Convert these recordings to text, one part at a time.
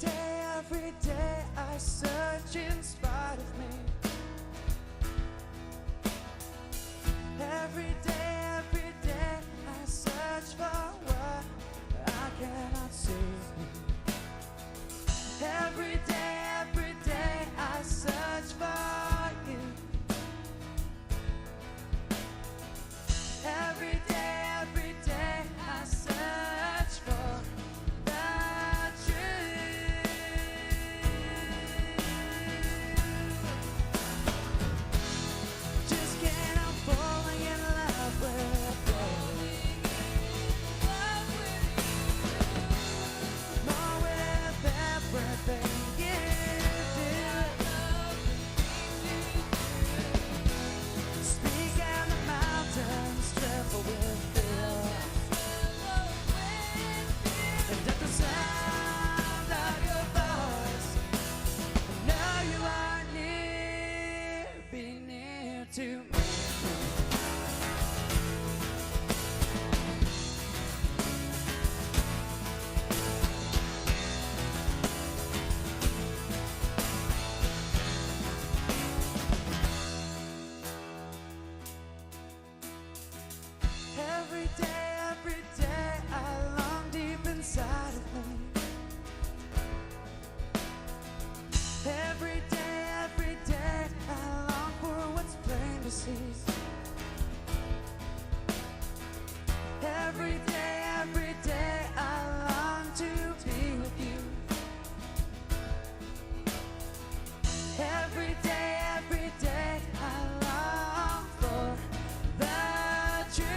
every day I search in spite of me. Every day I search for what I cannot see. Every day I search for you. Every day I search for the truth. Just can't help falling in love with you. More with everything you do. Speak and the mountains tremble with fear. And at the sound of your voice, I know you are near, be near to me. Every day I long deep inside of me. Every day I long for what's plain to see. Every day I long to be with you. Every day I long for the truth.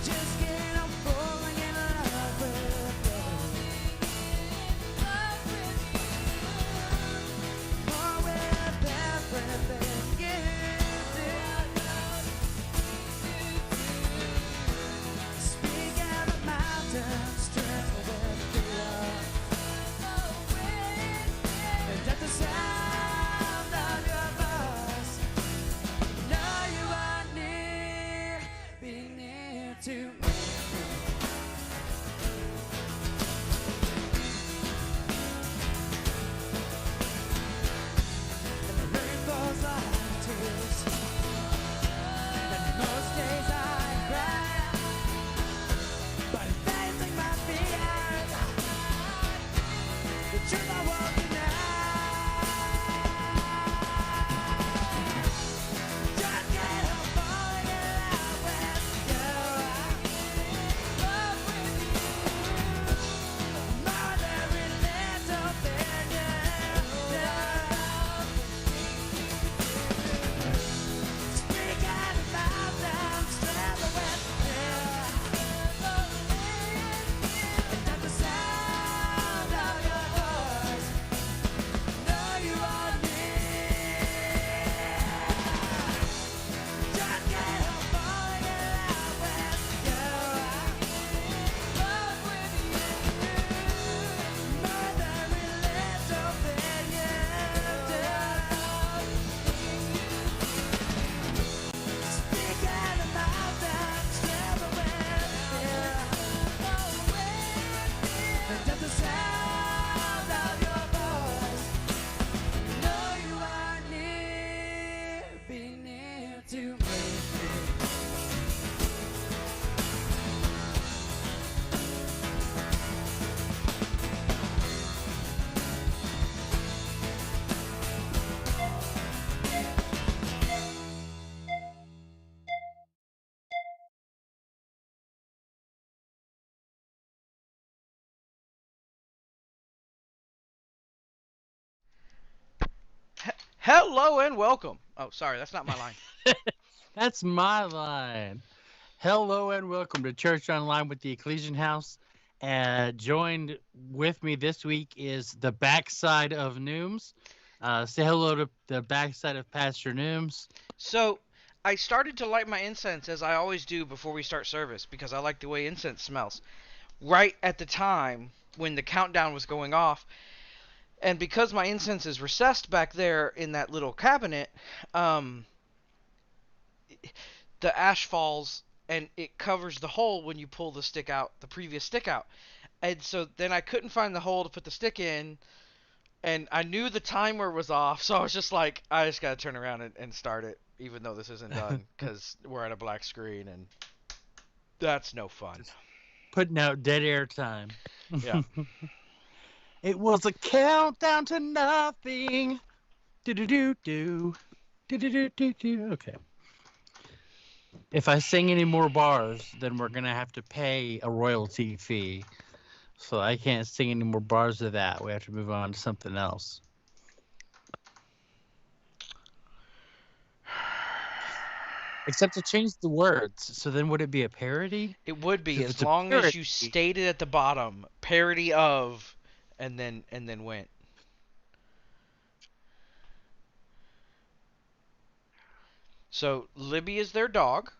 Just can't help falling in love with you. More with everything you do. Speak and the mountains tremble with fear. And at the sound of your voice, know you are near, be near to me. And the rain falls like tears, and most days I cry, but facing my fears, the truth I won't deny. Just can't help falling in love with you. Love with you. More than every little thing you do. Speak out of mountains, travel with you. And at the sound of your voice, know you are near. Just can't help falling in love with you. Love with you. More than every little thing you do. Speak out of mountains, travel with you. And at the sound of your voice, know you are near, be near to me. Hello and welcome. Oh, sorry, that's not my line. That's my line. Hello and welcome to Church Online with the Ecclesian House. Joined with me this week is the backside of Nooms. Say hello to the backside of Pastor Nooms. So, I started to light my incense as I always do before we start service because I like the way incense smells. Right at the time when the countdown was going off, and because my incense is recessed back there in that little cabinet, the ash falls and it covers the hole when you pull the stick out, the previous stick out. And so then I couldn't find the hole to put the stick in, and I knew the timer was off, so I was just like, I just gotta turn around and start it, even though this isn't done, because we're at a black screen, and that's no fun. Just putting out dead air time. Yeah. It was a countdown to nothing. Do do do do. Do do do do do. Okay. If I sing any more bars, then we're gonna have to pay a royalty fee. So I can't sing any more bars of that. We have to move on to something else. Except to change the words. So then would it be a parody? It would be, If as it's a long as you parody- stated at the bottom, parody of, and then went. So Libby is their dog,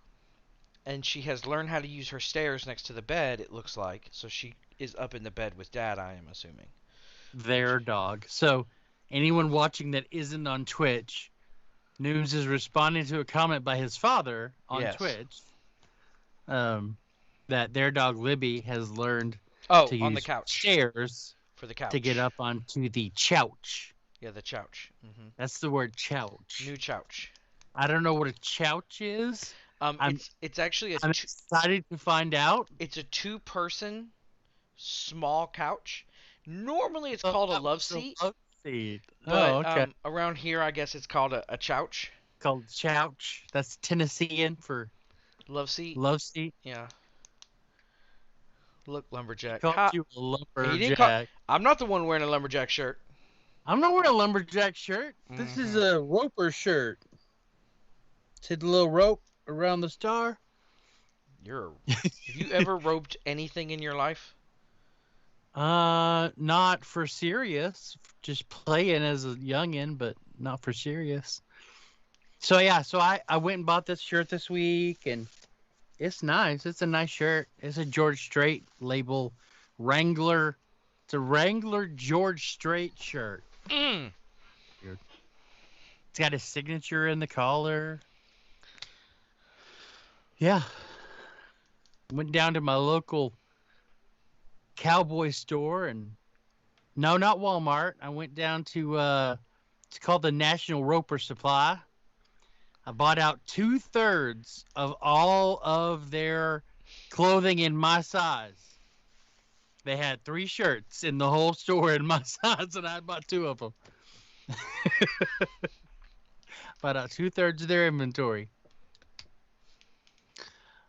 and she has learned how to use her stairs next to the bed, it looks like. So she is up in the bed with Dad, I am assuming. Their dog. So anyone watching that isn't on Twitch, News is responding to a comment by his father on Yes. Twitch. That their dog Libby has learned Oh, to on the use couch. stairs For the couch. to get up onto the chouch. Yeah, the chouch. Hmm. That's the word chouch. New chouch. I don't know what a chouch is. I'm- It's actually I'm excited to find out. it's a two-person small couch. Normally it's called a that love was seat, love seat. but Oh, okay. around here I guess it's called a chouch. Called chouch. That's Tennessean for Love seat. love seat. Yeah. Look, lumberjack. Called Ha- you a He didn't call- lumberjack. I'm not the one wearing a lumberjack shirt. I'm not wearing a lumberjack shirt. This is a roper shirt. See the little rope around the star? Have you ever roped anything in your life? Not for serious. Just playing as a youngin, but not for serious. So yeah, so I went and bought this shirt this week, and it's nice. It's a nice shirt. It's a George Strait label Wrangler. It's a Wrangler George Strait shirt. Mm. It's got his signature in the collar. Yeah. Went down to my local cowboy store and no, not Walmart. I went down to it's called the National Roper Supply. I bought out 2/3 of all of their clothing in my size. They had 3 shirts in the whole store in my size, and I bought 2 of them. Bought out 2/3 of their inventory.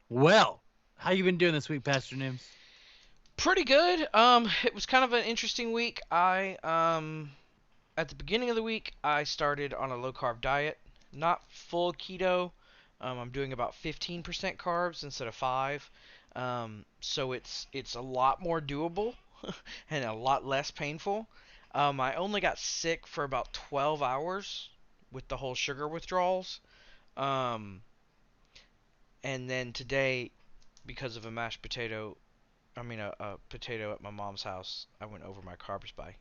Well, how you been doing this week, Pastor Nims? Pretty good. It was kind of an interesting week. I at the beginning of the week I started on a low carb diet, not full keto. I'm doing about 15% carbs instead of 5. So it's a lot more doable and a lot less painful. I only got sick for about 12 hours with the whole sugar withdrawals. And then today, because of a mashed potato, a potato at my mom's house, I went over my carbs by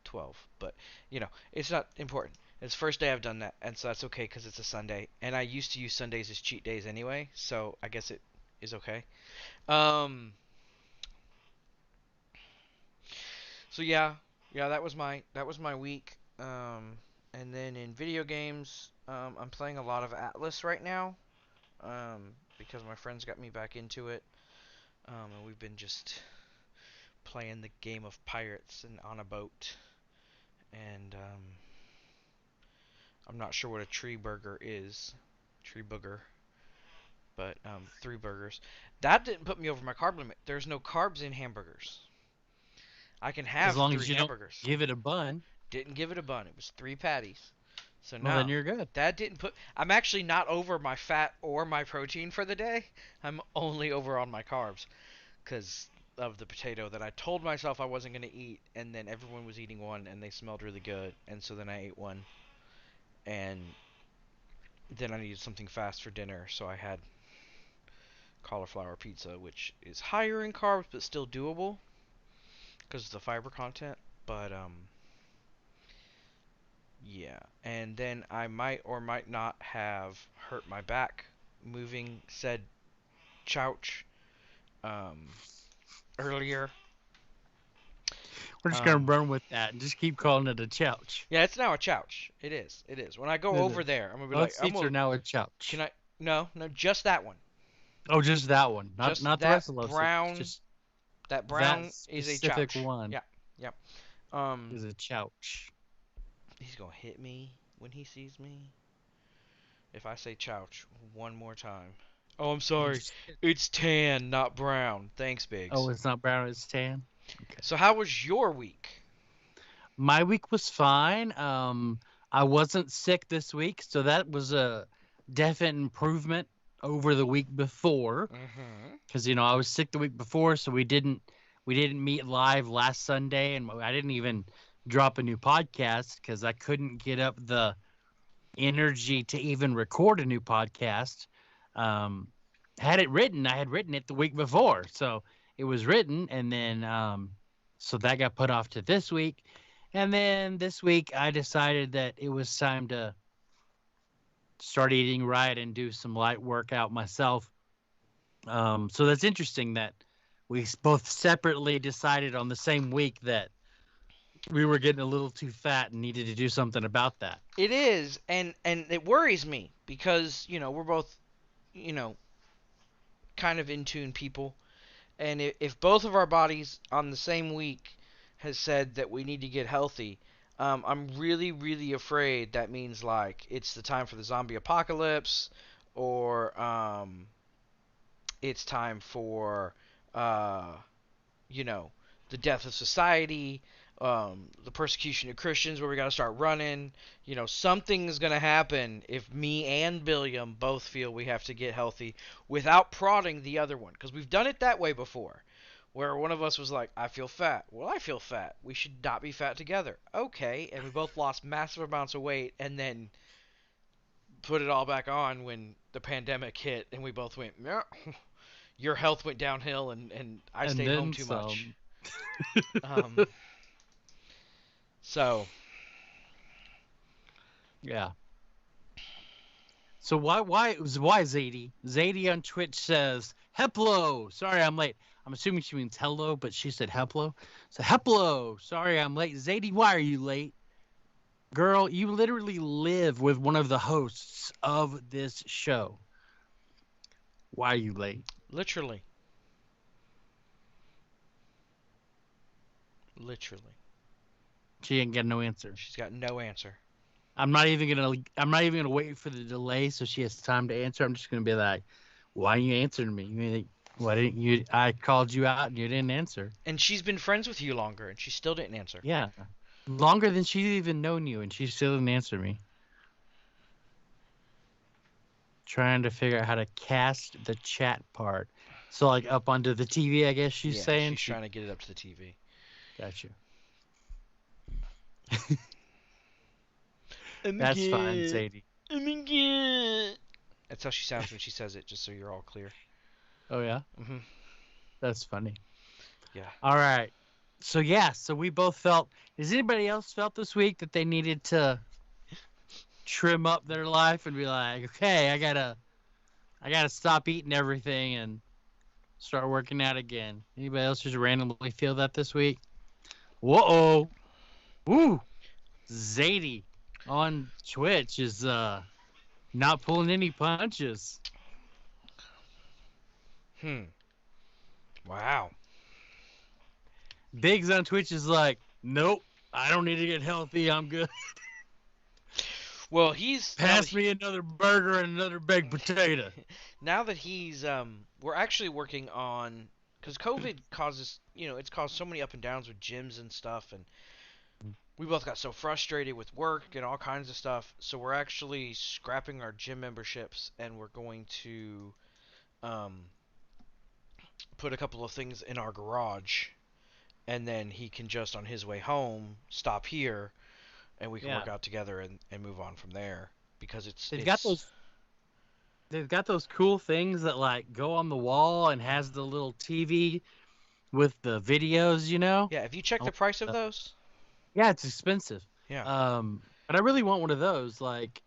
12. But, it's not important. It's the first day I've done that, and so that's okay because it's a Sunday. And I used to use Sundays as cheat days anyway, so I guess it is okay. So yeah, that was my week. And then in video games, I'm playing a lot of Atlas right now, because my friends got me back into it. And we've been just playing the game of pirates and on a boat. And I'm not sure what a tree burger is, tree booger, but 3 burgers. That didn't put me over my carb limit. There's no carbs in hamburgers. I can have As long 3 as you hamburgers. don't give it a bun, Didn't give it a bun. It was 3 patties. So well, no, then you're good. that didn't put. I'm actually not over my fat or my protein for the day. I'm only over on my carbs because of the potato that I told myself I wasn't going to eat, and then everyone was eating one, and they smelled really good, and so then I ate one, and then I needed something fast for dinner, so I had cauliflower pizza, which is higher in carbs but still doable because of the fiber content. But yeah, and then I might or might not have hurt my back moving said chouch earlier. We're just gonna run with that and just keep calling it a chouch. Yeah, it's now a chouch. It is. It is. When I go over there, I'm gonna be Both like, seats are now a chouch. Can I? No, just that one. Oh, just that one, not Just the that rest of those brown. seats. Just that brown that is a specific chouch. one. Yeah. Yep. Is a chouch. He's gonna hit me when he sees me. If I say chouch one more time. Oh, I'm sorry. It's tan, not brown. Thanks, Biggs. Oh, it's not brown, it's tan. Okay. So how was your week? My week was fine. I wasn't sick this week, so that was a definite improvement over the week before. Because I was sick the week before, so we didn't meet live last Sunday, and I didn't even drop a new podcast because I couldn't get up the energy to even record a new podcast. I had written it the week before, so it was written, and then so that got put off to this week. And then this week, I decided that it was time to start eating right and do some light workout myself. So that's interesting that we both separately decided on the same week that we were getting a little too fat and needed to do something about that. It is, and it worries me because, we're both, kind of in tune people. And if both of our bodies on the same week has said that we need to get healthy, I'm really, really afraid that means like it's the time for the zombie apocalypse, or it's time for the death of society, the persecution of Christians, where we got to start running. Something's going to happen if me and Billiam both feel we have to get healthy without prodding the other one. Because we've done it that way before, where one of us was like, I feel fat. Well, I feel fat. We should not be fat together. Okay, and we both lost massive amounts of weight and then put it all back on when the pandemic hit, and we both went, yeah, your health went downhill, and I stayed home too much. So, yeah. So why Zadie? Zadie on Twitch says, Heplo. Sorry I'm late. I'm assuming she means hello, but she said Heplo. So Heplo. Sorry I'm late. Zadie, why are you late? Girl, you literally live with one of the hosts of this show. Why are you late? Literally. She ain't got no answer. She's got no answer. I'm not even gonna wait for the delay so she has time to answer. I'm just gonna be like, why are you answering me? Why didn't you? I called you out and you didn't answer. And she's been friends with you longer, and she still didn't answer. Yeah, longer than she's even known you, and she still didn't answer me. Trying to figure out how to cast the chat part. So like up onto the TV, I guess she's saying. She's trying to get it up to the TV. Gotcha. That's fine, Zadie. That's how she sounds when she says it, just so you're all clear. Oh, yeah? Mm-hmm. That's funny. Yeah. All right. So, so we both felt... Has anybody else felt this week that they needed to trim up their life and be like, okay, I gotta stop eating everything and start working out again? Anybody else just randomly feel that this week? Whoa! Woo! Zadie on Twitch is not pulling any punches. Wow. Biggs on Twitch is like, nope, I don't need to get healthy. I'm good. Well, pass me another burger and another baked potato. Now that he's we're actually working on, because COVID causes, it's caused so many up and downs with gyms and stuff, and we both got so frustrated with work and all kinds of stuff. So we're actually scrapping our gym memberships, and we're going to put a couple of things in our garage, and then he can just on his way home stop here, and we can work out together and move on from there, because they've got those cool things that like go on the wall and has the little TV with the videos, Yeah, have you checked the price of those? Yeah, it's expensive. Yeah. But I really want one of those. Like,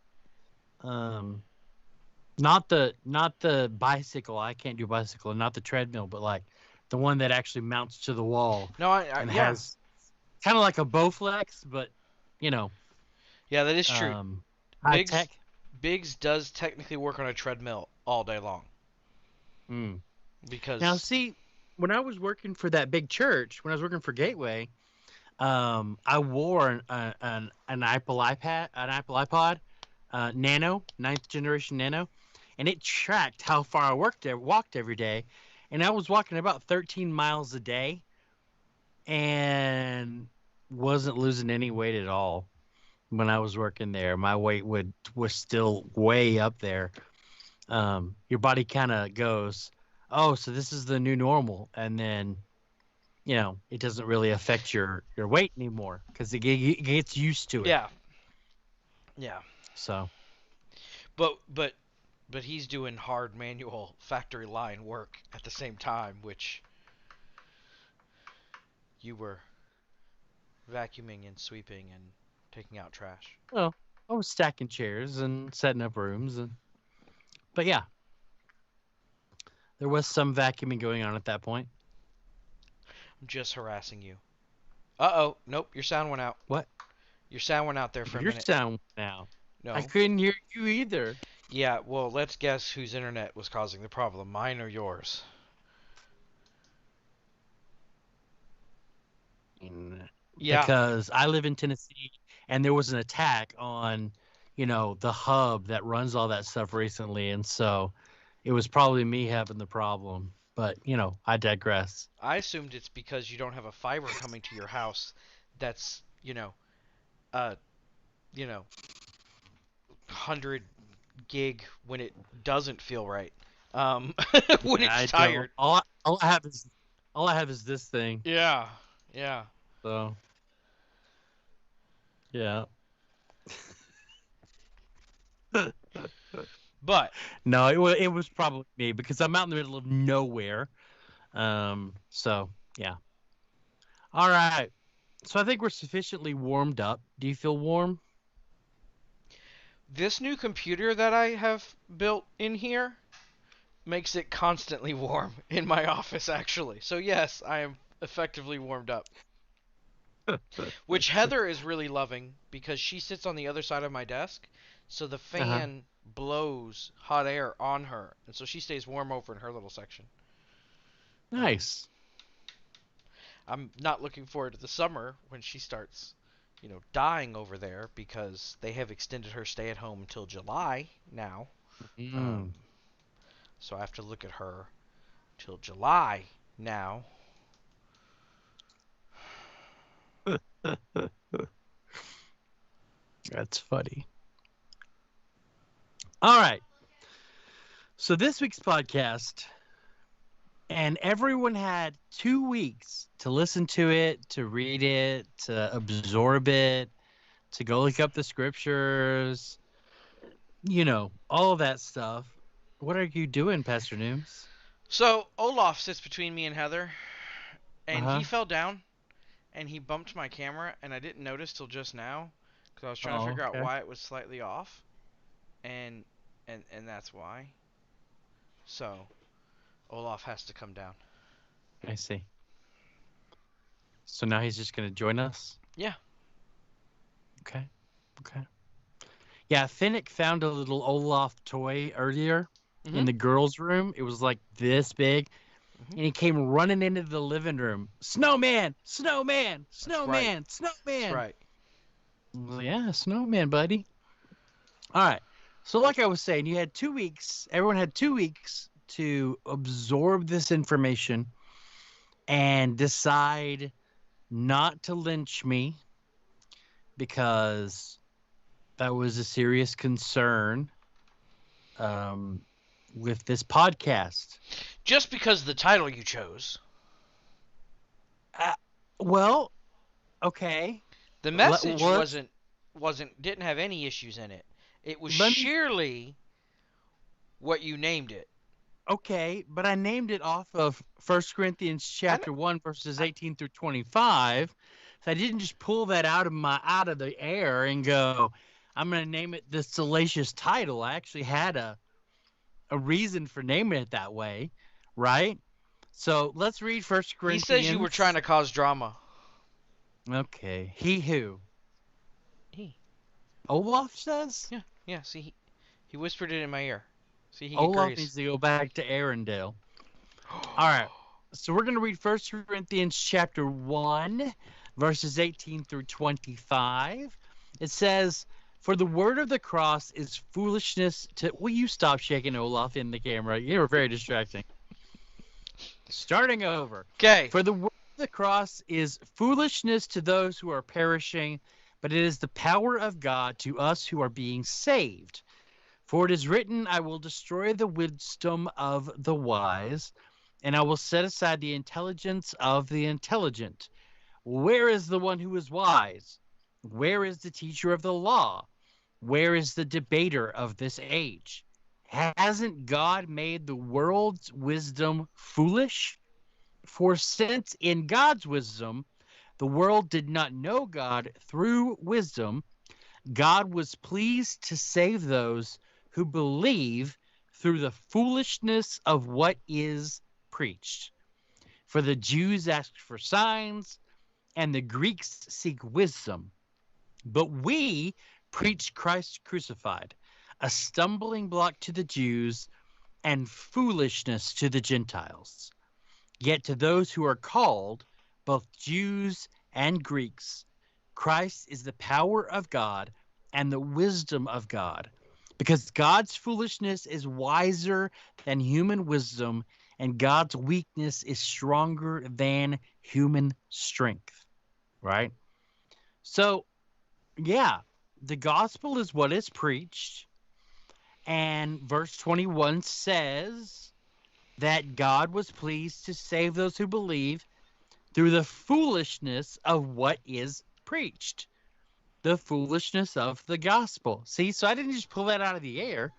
Not the bicycle. I can't do bicycle, not the treadmill, but like the one that actually mounts to the wall No, and yeah, has kind of like a Bowflex, but you know, yeah, that is true. um, high Biggs tech. Biggs does technically work on a treadmill all day long Mm. Now, because see, when I was working for that big church, when I was working for Gateway, I wore an Apple iPod, Nano, ninth generation Nano, and it tracked how far I walked every day, and I was walking about 13 miles a day, and wasn't losing any weight at all when I was working there. My weight was still way up there. Your body kind of goes, oh, so this is the new normal, and then it doesn't really affect your weight anymore because it gets used to it. yeah, yeah. So But he's doing hard manual factory line work at the same time, which you were vacuuming and sweeping and taking out trash. well, I was stacking chairs and setting up rooms, but yeah, there was some vacuuming going on at that point. I'm just harassing you. Uh-oh. Nope, your sound went out. What? Your sound went out there for a Your minute. sound now. I No. couldn't hear you either. Yeah, well, let's guess whose internet was causing the problem, mine or yours. Yeah. Because I live in Tennessee and there was an attack on, the hub that runs all that stuff recently. And so it was probably me having the problem. But, I digress. I assumed it's because you don't have a fiber coming to your house that's, uh, you know, 100 gig when it doesn't feel right. When I it's don't. tired. All I have is this thing. Yeah. Yeah. So yeah. But No, it was probably me because I'm out in the middle of nowhere. So yeah. All right. So I think we're sufficiently warmed up. Do you feel warm? this new computer that I have built in here makes it constantly warm in my office, actually. So, yes, I am effectively warmed up. Which Heather is really loving because she sits on the other side of my desk. So the Uh-huh. fan blows hot air on her. And so she stays warm over in her little section. Um, Nice. I'm not looking forward to the summer when she starts, dying over there because they have extended her stay at home until July now. Mm. Um, so I have to look at her till July now. That's funny. All right. So this week's podcast, and everyone had 2 weeks to listen to it, to read it, to absorb it, to go look up the scriptures, all of that stuff. What are you doing, Pastor Nooms? So Olaf sits between me and Heather, and Uh-huh. he fell down and he bumped my camera, and I didn't notice till just now because I was trying to Oh, figure out okay. why it was slightly off, and and that's why. So Olaf has to come down. I see. So now he's just going to join us? Yeah. Okay. Okay. Yeah, Finnick found a little Olaf toy earlier in Mhm. the girls' room. It was like this big. Mhm. And he came running into the living room. Snowman! Snowman! That's right. Snowman! That's Snowman! right. Well, yeah, snowman, buddy. All right. So, like I was saying, you had 2 weeks. Everyone had 2 weeks to absorb this information and decide not to lynch me because that was a serious concern um, with this podcast. Just because the title you chose, Uh, well, okay. the Let, message let's, didn't have any issues in it. It was let me. sheerly what you named it. Okay, but I named it off of 1 Corinthians I kn- chapter 1 verses 18 through 25. So I didn't just pull that out of the air and go, I'm going to name it this salacious title. I actually had a reason for naming it that way, right? So let's read First He says you were trying Corinthians. to cause drama. Okay, he who He. Olaf says. Yeah. Yeah. See, he whispered it in my ear. See, he Olaf agrees. needs to go back to Arendelle. All right. So we're going to read First Corinthians chapter 1, verses 18 through 25. It says, "For the word of the cross is foolishness to..." Will you stop shaking Olaf in the camera? You're very distracting. Starting over. Okay. "For the word of the cross is foolishness to those who are perishing, but it is the power of God to us who are being saved. For it is written, I will destroy the wisdom of the wise, and I will set aside the intelligence of the intelligent. Where is the one who is wise? Where is the teacher of the law? Where is the debater of this age? Hasn't God made the world's wisdom foolish? For since in God's wisdom the world did not know God through wisdom, God was pleased to save those who believe through the foolishness of what is preached. For the Jews ask for signs, and the Greeks seek wisdom. But we preach Christ crucified, a stumbling block to the Jews and foolishness to the Gentiles. Yet to those who are called, both Jews and Greeks, Christ is the power of God and the wisdom of God, because God's foolishness is wiser than human wisdom, and God's weakness is stronger than human strength. Right? So, yeah, the gospel is what is preached, and verse 21 says that God was pleased to save those who believe through the foolishness of what is preached. The foolishness of the gospel. See, so I didn't just pull that out of the air.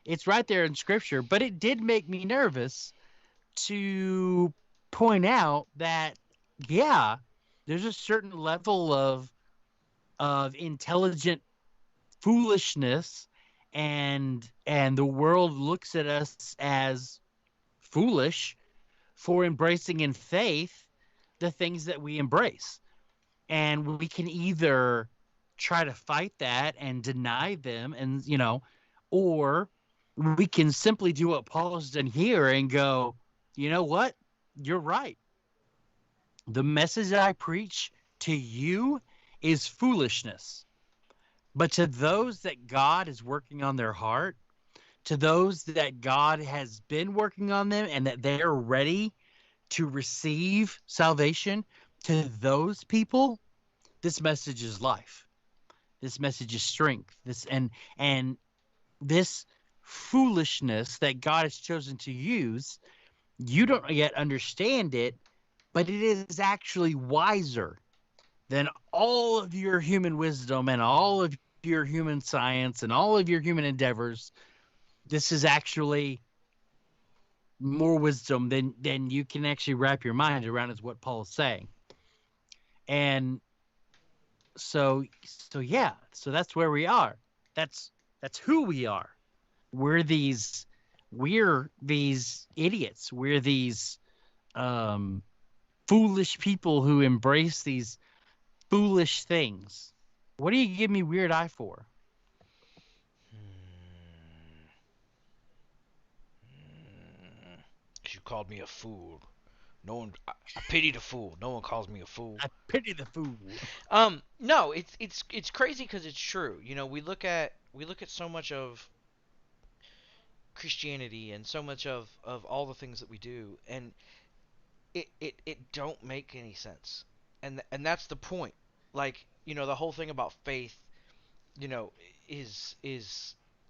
It's right there in scripture, but it did make me nervous to point out that, yeah, there's a certain level of intelligent foolishness, and the world looks at us as foolish for embracing in faith the things that we embrace. And we can either try to fight that and deny them, and or we can simply do what Paul's done here and go, you know what? You're right. The message I preach to you is foolishness. But to those that God is working on their heart, to those that God has been working on them and that they're ready to receive salvation, to those people, this message is life. This message is strength. And this foolishness that God has chosen to use, you don't yet understand it, but it is actually wiser than all of your human wisdom and all of your human science and all of your human endeavors. This is actually more wisdom than you can actually wrap your mind around, is what Paul is saying. And so yeah, so that's where we are. That's who we are. We're these idiots. We're these foolish people who embrace these foolish things. What do you give me weird eye for? You called me a fool. No one. I pity the fool. No one calls me a fool. I pity the fool. No, it's crazy because it's true. We look at so much of Christianity and so much of all the things that we do, and it don't make any sense. And that's the point. Like, the whole thing about faith, you know, is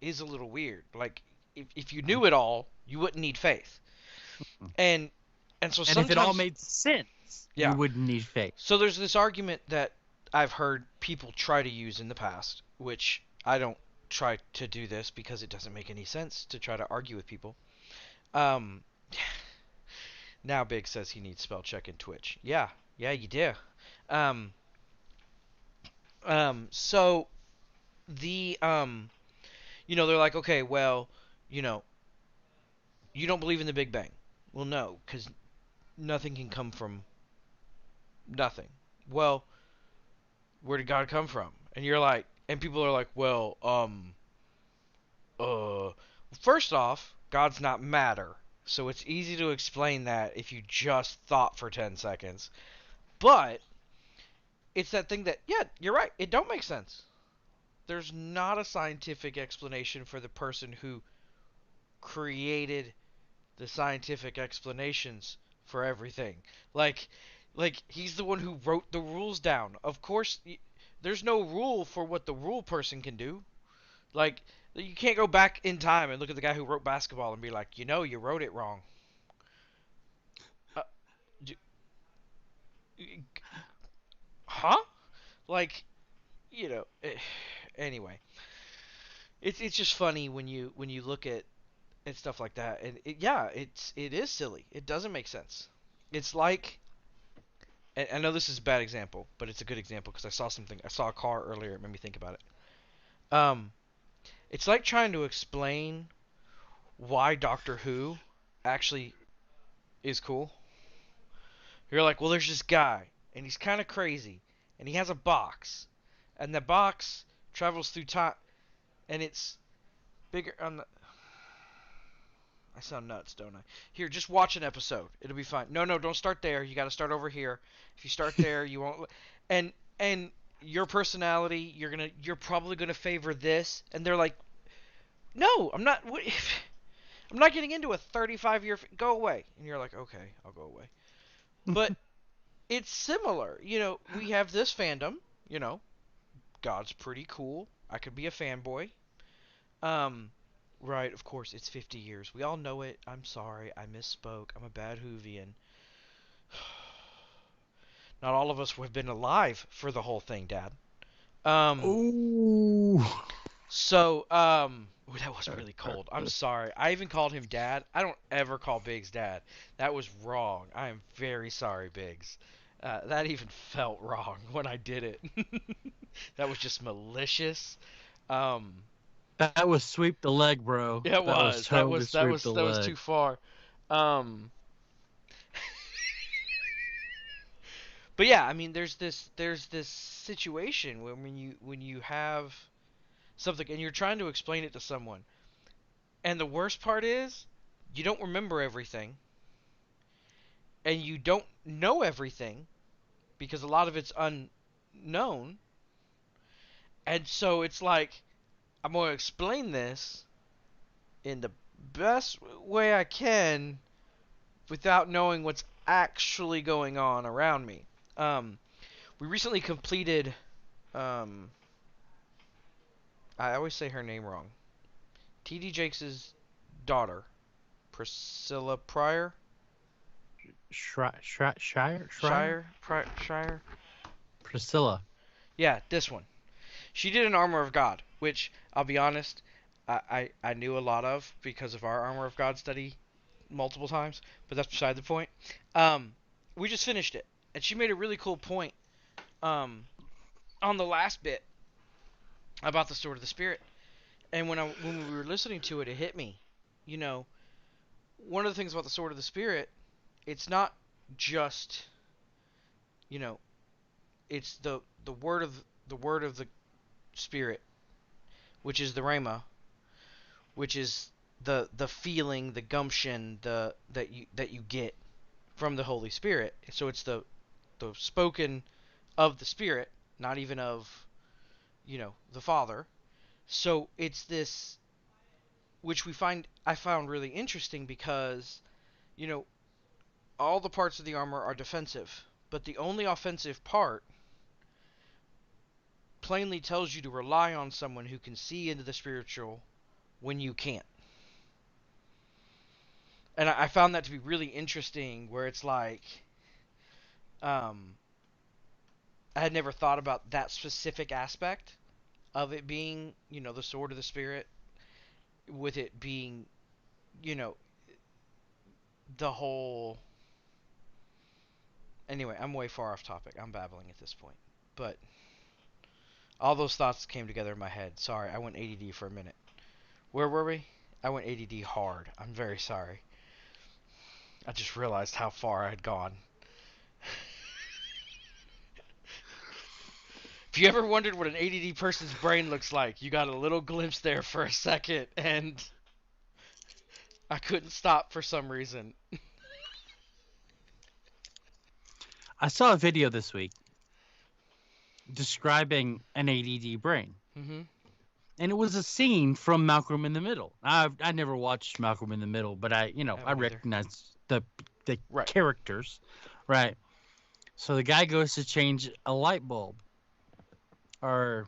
a little weird. Like, if you knew it all, you wouldn't need faith. And so And sometimes, if it all made sense, yeah. you wouldn't need faith. So there's this argument that I've heard people try to use in the past, which I don't try to do this because it doesn't make any sense to try to argue with people. Um, now Big says he needs spell check in Twitch. Yeah, you do. Um, so the they're like, okay, well, you know, you don't believe in the Big Bang. Well, no, because nothing can come from nothing. Well, where did God come from? And you're like, and people are like, well, first off, God's not matter. So it's easy to explain that if you just thought for 10 seconds. But it's that thing that, yeah, you're right, it don't make sense. There's not a scientific explanation for the person who created the scientific explanations for everything. Like, like he's the one who wrote the rules down. Of course, there's no rule for what the rule person can do. Like, you can't go back in time and look at the guy who wrote basketball and be like, you wrote it wrong. Uh, huh? Like, anyway, it's just funny when you look at stuff like that, and yeah, it is silly. It doesn't make sense. It's like, and I know this is a bad example, but it's a good example because I saw a car earlier. It made me think about it. It's like trying to explain why Doctor Who actually is cool. You're like, well, there's this guy, and he's kind of crazy, and he has a box, and the box travels through time, and it's bigger on the. I sound nuts, don't I? Here, just watch an episode. It'll be fine. No, don't start there. You got to start over here. If you start there, you won't. And your personality, you're probably gonna favor this. And they're like, no, I'm not. I'm not getting into a 35-year. Go away. And you're like, okay, I'll go away. But it's similar. We have this fandom. God's pretty cool. I could be a fanboy. Um, right, of course, it's 50 years. We all know it. I'm sorry. I misspoke. I'm a bad Whovian. Not all of us have been alive for the whole thing, Dad. Um, Ooh. ooh, that was really cold. I'm sorry. I even called him Dad. I don't ever call Biggs Dad. That was wrong. I am very sorry, Biggs. That even felt wrong when I did it. That was just malicious. Um, That was sweep the leg, bro. yeah, it That was was. That totally was that sweep was the that was too leg. far. Um, but yeah, I mean, there's this situation when you have something and you're trying to explain it to someone, and the worst part is you don't remember everything, and you don't know everything because a lot of it's unknown, and so it's like I'm gonna explain this in the best way I can without knowing what's actually going on around me. Um, we recently completed. Um, I always say her name wrong. T.D. Jakes' daughter, Priscilla Pryor. Shire? Shire. Priscilla. Yeah, this one. She did an Armor of God, which I'll be honest, I knew a lot of because of our Armor of God study multiple times, but that's beside the point. Um, we just finished it, and she made a really cool point. Um, on the last bit about the Sword of the Spirit. And when we were listening to it, it hit me. You know, one of the things about the Sword of the Spirit, it's not just, you know, it's the word of the Spirit, which is the Rhema, which is the feeling, the gumption, the that you get from the Holy Spirit. So it's the spoken of the Spirit, not even of, the Father. So it's this, which I found really interesting because, you know, all the parts of the armor are defensive, but the only offensive part plainly tells you to rely on someone who can see into the spiritual when you can't. And I found that to be really interesting, where it's like, um, I had never thought about that specific aspect of it being, the sword of the spirit, with it being, you know, the whole. Anyway, I'm way far off topic. I'm babbling at this point, but all those thoughts came together in my head. Sorry, I went ADD for a minute. Where were we? I went ADD hard. I'm very sorry. I just realized how far I had gone. If you ever wondered what an ADD person's brain looks like, you got a little glimpse there for a second, and I couldn't stop for some reason. I saw a video this week describing an ADD brain. Mm-hmm. And it was a scene from Malcolm in the Middle. I never watched Malcolm in the Middle, but I Haven't either. recognize the Right. characters, right? So the guy goes to change a light bulb, or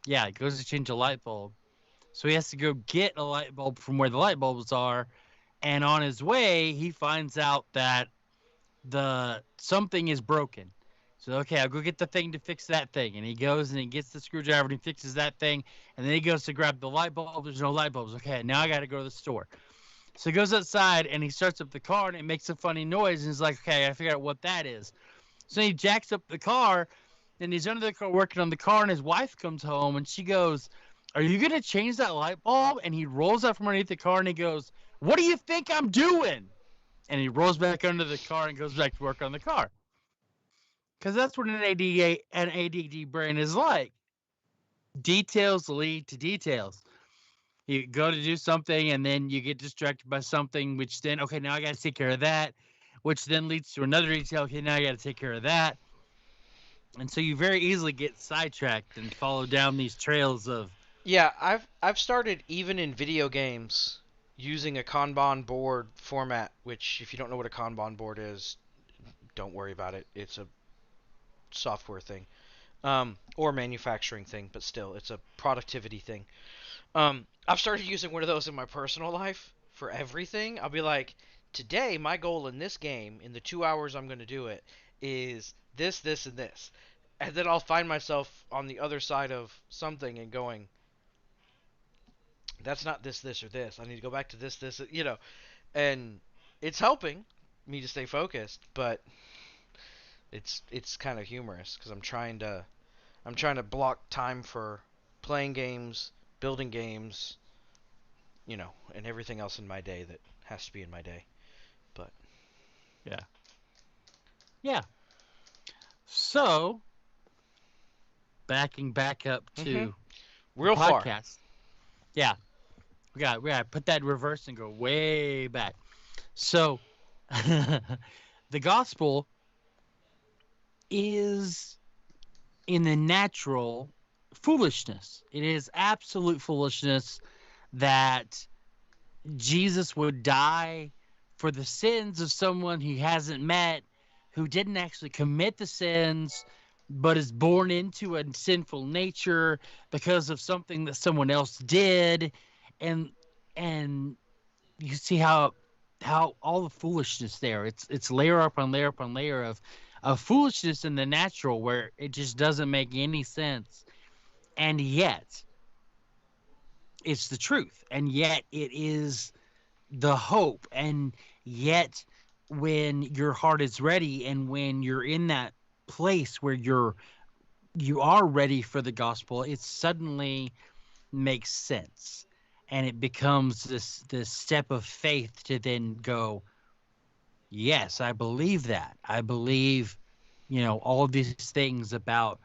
yeah, he goes to change a light bulb. So he has to go get a light bulb from where the light bulbs are, and on his way he finds out that the something is broken. So okay, I'll go get the thing to fix that thing, and he goes and he gets the screwdriver and he fixes that thing, and then he goes to grab the light bulb. There's no light bulbs. Okay, now I got to go to the store. So he goes outside and he starts up the car and it makes a funny noise, and he's like, okay, I figured out what that is. So he jacks up the car, and he's under the car working on the car, and his wife comes home and she goes, "Are you gonna change that light bulb?" And he rolls out from underneath the car and he goes, "What do you think I'm doing?" And he rolls back under the car and goes back to work on the car. Because that's what an ADD brain is like. Details lead to details. You go to do something and then you get distracted by something, which then, okay, now I got to take care of that, which then leads to another detail. Okay, now I got to take care of that. And so you very easily get sidetracked and follow down these trails of. Yeah, I've started even in video games using a Kanban board format, which if you don't know what a Kanban board is, don't worry about it. It's a software thing. Or manufacturing thing, but still, it's a productivity thing. I've started using one of those in my personal life for everything. I'll be like, today my goal in this game, in the 2 hours I'm going to do it, is this, this, and this. And then I'll find myself on the other side of something and going, that's not this, this, or this. I need to go back to this, this, and it's helping me to stay focused, but it's kind of humorous because I'm trying to block time for playing games, building games, and everything else in my day that has to be in my day. But Yeah. So, backing back up to real far. podcast. Yeah. We got to put that in reverse and go way back. So, the gospel is in the natural foolishness. It is absolute foolishness that Jesus would die for the sins of someone he hasn't met, who didn't actually commit the sins, but is born into a sinful nature because of something that someone else did, and you see how all the foolishness there. It's layer upon layer upon layer of foolishness in the natural, where it just doesn't make any sense, and yet it's the truth, and yet it is the hope, and yet when your heart is ready and when you're in that place where you are ready for the gospel, it suddenly makes sense, and it becomes this step of faith to then go, yes, I believe that. I believe, all of these things about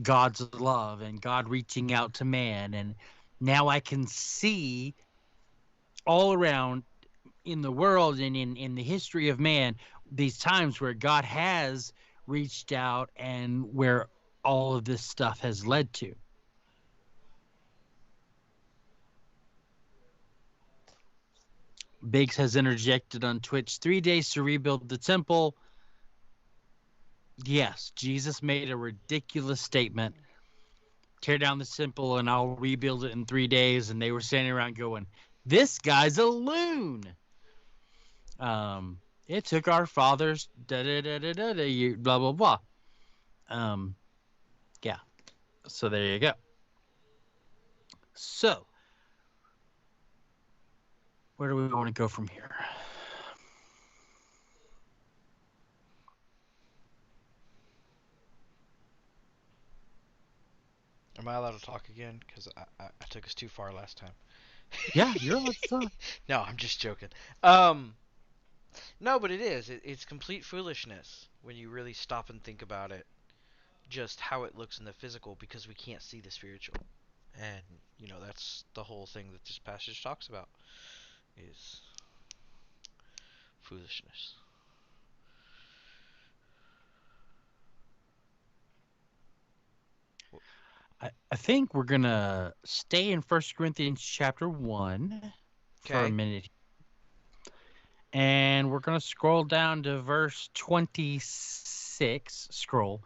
God's love and God reaching out to man, and now I can see all around in the world and in the history of man these times where God has reached out and where all of this stuff has led to. Biggs has interjected on Twitch, 3 days to rebuild the temple. Yes, Jesus made a ridiculous statement. Tear down the temple and I'll rebuild it in 3 days. And they were standing around going, this guy's a loon. It took our fathers, blah, blah, blah. Yeah. So there you go. So, where do we want to go from here? Am I allowed to talk again? Because I took us too far last time. Yeah, you're allowed to talk. No, I'm just joking. Um, no, but it is. It's complete foolishness when you really stop and think about it. Just how it looks in the physical because we can't see the spiritual. And, that's the whole thing that this passage talks about is foolishness. I think we're gonna stay in First Corinthians chapter 1 for a Okay. minute, and we're gonna scroll down to verse 26. Scroll.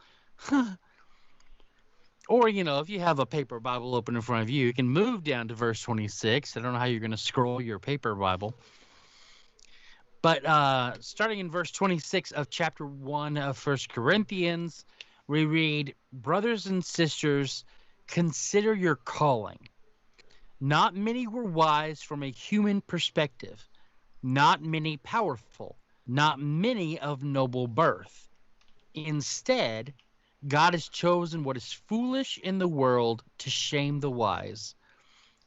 Or, if you have a paper Bible open in front of you, you can move down to verse 26. I don't know how you're going to scroll your paper Bible. But starting in verse 26 of chapter 1 of First Corinthians, we read, "Brothers and sisters, consider your calling. Not many were wise from a human perspective, not many powerful, not many of noble birth. Instead, God has chosen what is foolish in the world to shame the wise,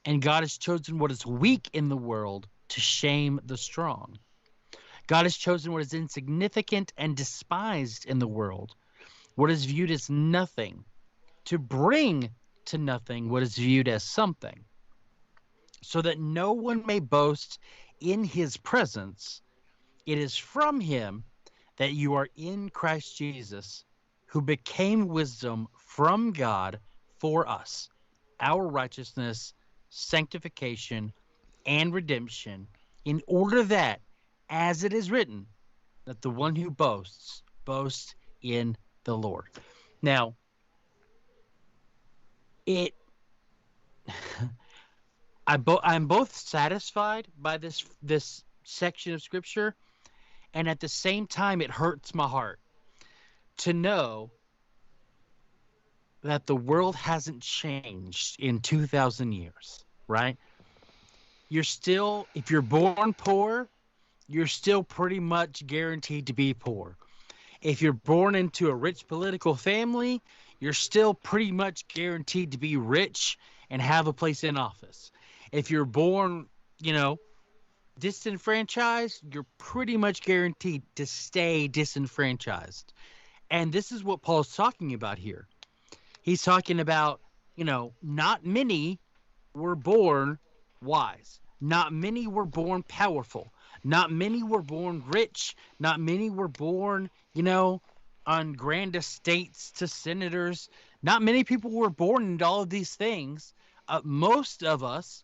and God has chosen what is weak in the world to shame the strong. God has chosen what is insignificant and despised in the world, what is viewed as nothing, to bring to nothing what is viewed as something, so that no one may boast in his presence. It is from him that you are in Christ Jesus, who became wisdom from God for us, our righteousness, sanctification, and redemption, in order that, as it is written, that the one who boasts in the Lord." Now, it I'm both satisfied by this section of scripture, and at the same time it hurts my heart to know that the world hasn't changed in 2,000 years, right? If you're born poor, you're still pretty much guaranteed to be poor. If you're born into a rich political family, you're still pretty much guaranteed to be rich and have a place in office. If you're born, disenfranchised, you're pretty much guaranteed to stay disenfranchised. And this is what Paul's talking about here. He's talking about, not many were born wise. Not many were born powerful. Not many were born rich. Not many were born, on grand estates to senators. Not many people were born into all of these things. Most of us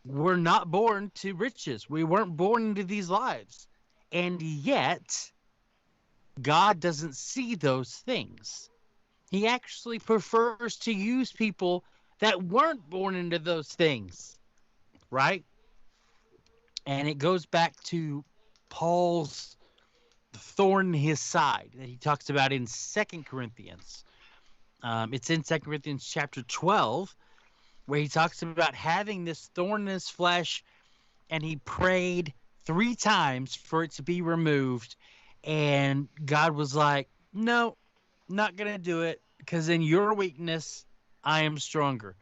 were not born to riches. We weren't born into these lives. And yet, God doesn't see those things. He actually prefers to use people that weren't born into those things, right? And it goes back to Paul's thorn in his side that he talks about in 2 Corinthians. It's in 2 Corinthians chapter 12, where he talks about having this thorn in his flesh, and he prayed 3 times for it to be removed. And God was like, "No, not going to do it, because in your weakness, I am stronger."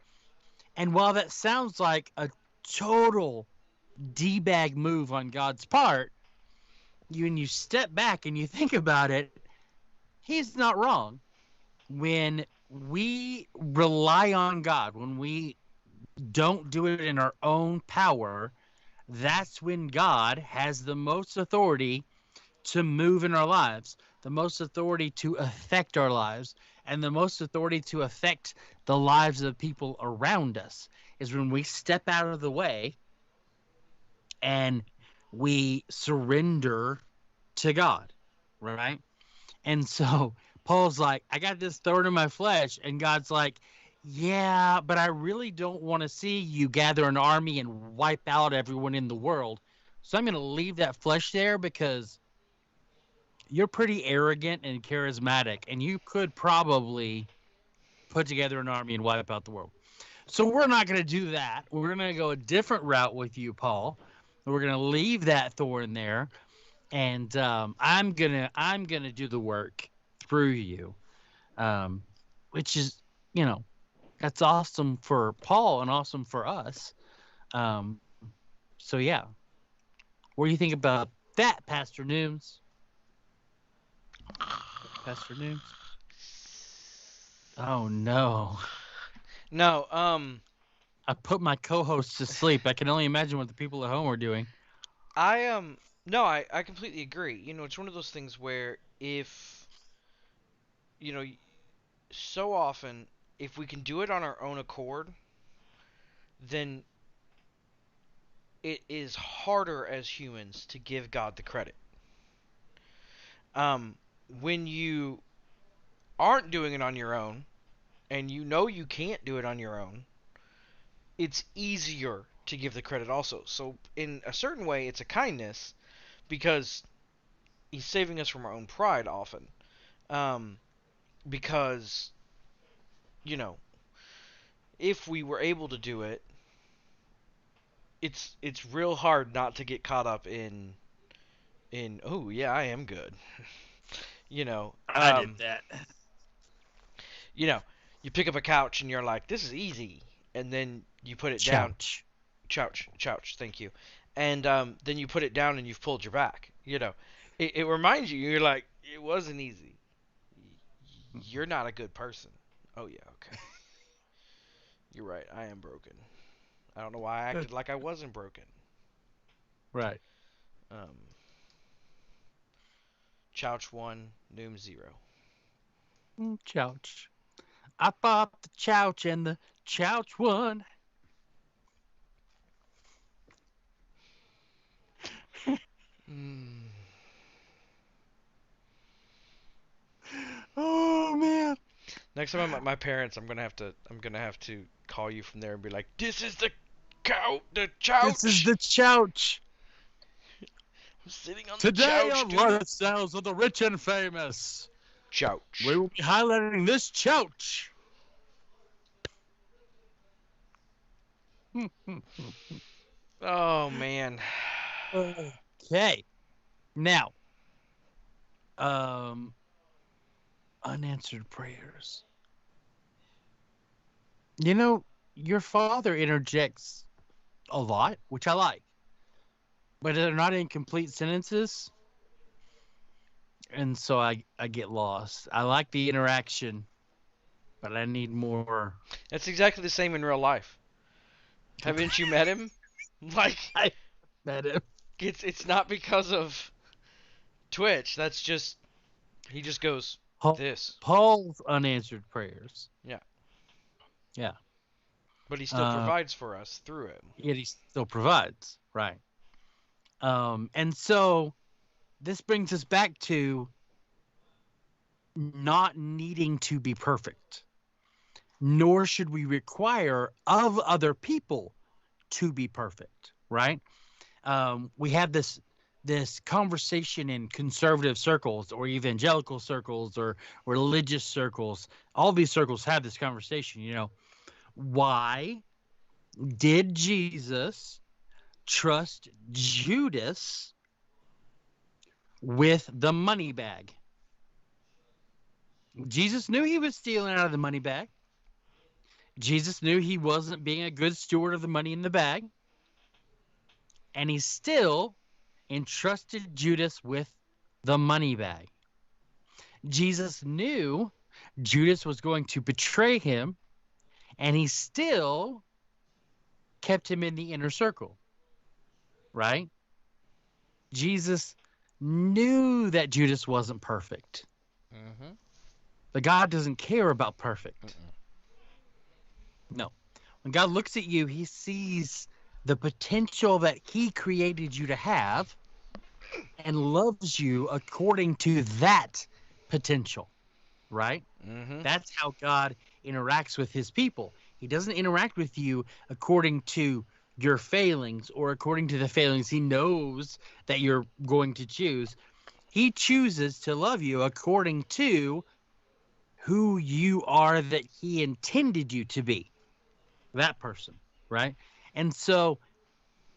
And while that sounds like a total D-bag move on God's part, when you step back and you think about it, he's not wrong. When we rely on God, when we don't do it in our own power, that's when God has the most authority to move in our lives, the most authority to affect our lives, and the most authority to affect the lives of people around us is when we step out of the way and we surrender to God, right? And so Paul's like, "I got this thorn in my flesh," and God's like, "Yeah, but I really don't want to see you gather an army and wipe out everyone in the world. So I'm going to leave that flesh there because you're pretty arrogant and charismatic, and you could probably put together an army and wipe out the world. So we're not going to do that. We're going to go a different route with you, Paul. We're going to leave that thorn there, and I'm gonna do the work through you," which is, that's awesome for Paul and awesome for us. Um, so yeah, what do you think about that, Pastor Nooms? Pastor Nooms? Oh no, No, I put my co-host to sleep. I can only imagine what the people at home are doing. no, I completely agree. You know, it's one of those things where if, you know, so often if we can do it on our own accord, then it is harder as humans to give God the credit. Um, when you aren't doing it on your own, and you know you can't do it on your own, it's easier to give the credit also. So in a certain way, it's a kindness because he's saving us from our own pride often. Um, because you know, if we were able to do it, it's real hard not to get caught up in oh yeah, I am good. You know, I did that. you know, you pick up a couch and you're like, this is easy, and then you put it down. Chouch. Chouch, thank you. And then you put it down and you've pulled your back. You know, it reminds you. You're like, it wasn't easy. You're not a good person. Oh yeah, okay. You're right. I am broken. I don't know why I acted like I wasn't broken. Right. Um, Chouch 1, Noom 0. Chouch. I bought the chouch and the chouch won. Mm. Oh man. Next time I'm at my parents, I'm gonna have to call you from there and be like, this is the chouch. This is the chouch. I'm sitting on Today the chouch. on dude. Lifestyles of the Rich and Famous, Chouch. we will be highlighting this chouch. Oh man. Okay. Now, unanswered prayers. You know, your father interjects a lot, which I like, but they're not in complete sentences, and so I get lost. I like the interaction, but I need more. That's exactly the same in real life. Haven't you met him? Like, I met him. it's not because of Twitch. That's just he just goes this. Paul's unanswered prayers. Yeah. Yeah. But he still provides for us through it. Yet he still provides, right? And so this brings us back to not needing to be perfect, nor should we require of other people to be perfect, right? We have this conversation in conservative circles or evangelical circles or religious circles. All these circles have this conversation, you know. Why did Jesus trust Judas with the money bag? Jesus knew he was stealing out of the money bag. Jesus knew he wasn't being a good steward of the money in the bag. And he still entrusted Judas with the money bag. Jesus knew Judas was going to betray him, and he still kept him in the inner circle, right? Jesus knew that Judas wasn't perfect. Mm-hmm. But God doesn't care about perfect. No. When God looks at you, he sees the potential that he created you to have and loves you according to that potential, right? Mm-hmm. That's how God interacts with his people. He doesn't interact with you according to your failings or according to the failings he knows that you're going to choose. He chooses to love you according to who you are that he intended you to be. That person, right? And so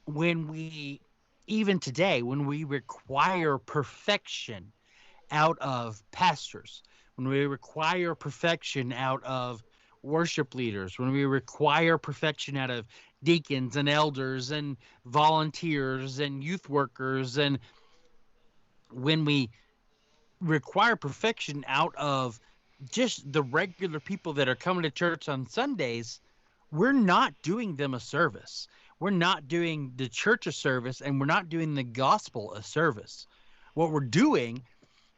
when we, even today, when we require perfection out of pastors, when we require perfection out of worship leaders, when we require perfection out of deacons and elders and volunteers and youth workers, and when we require perfection out of just the regular people that are coming to church on Sundays, we're not doing them a service. We're not doing the church a service, and we're not doing the gospel a service. What we're doing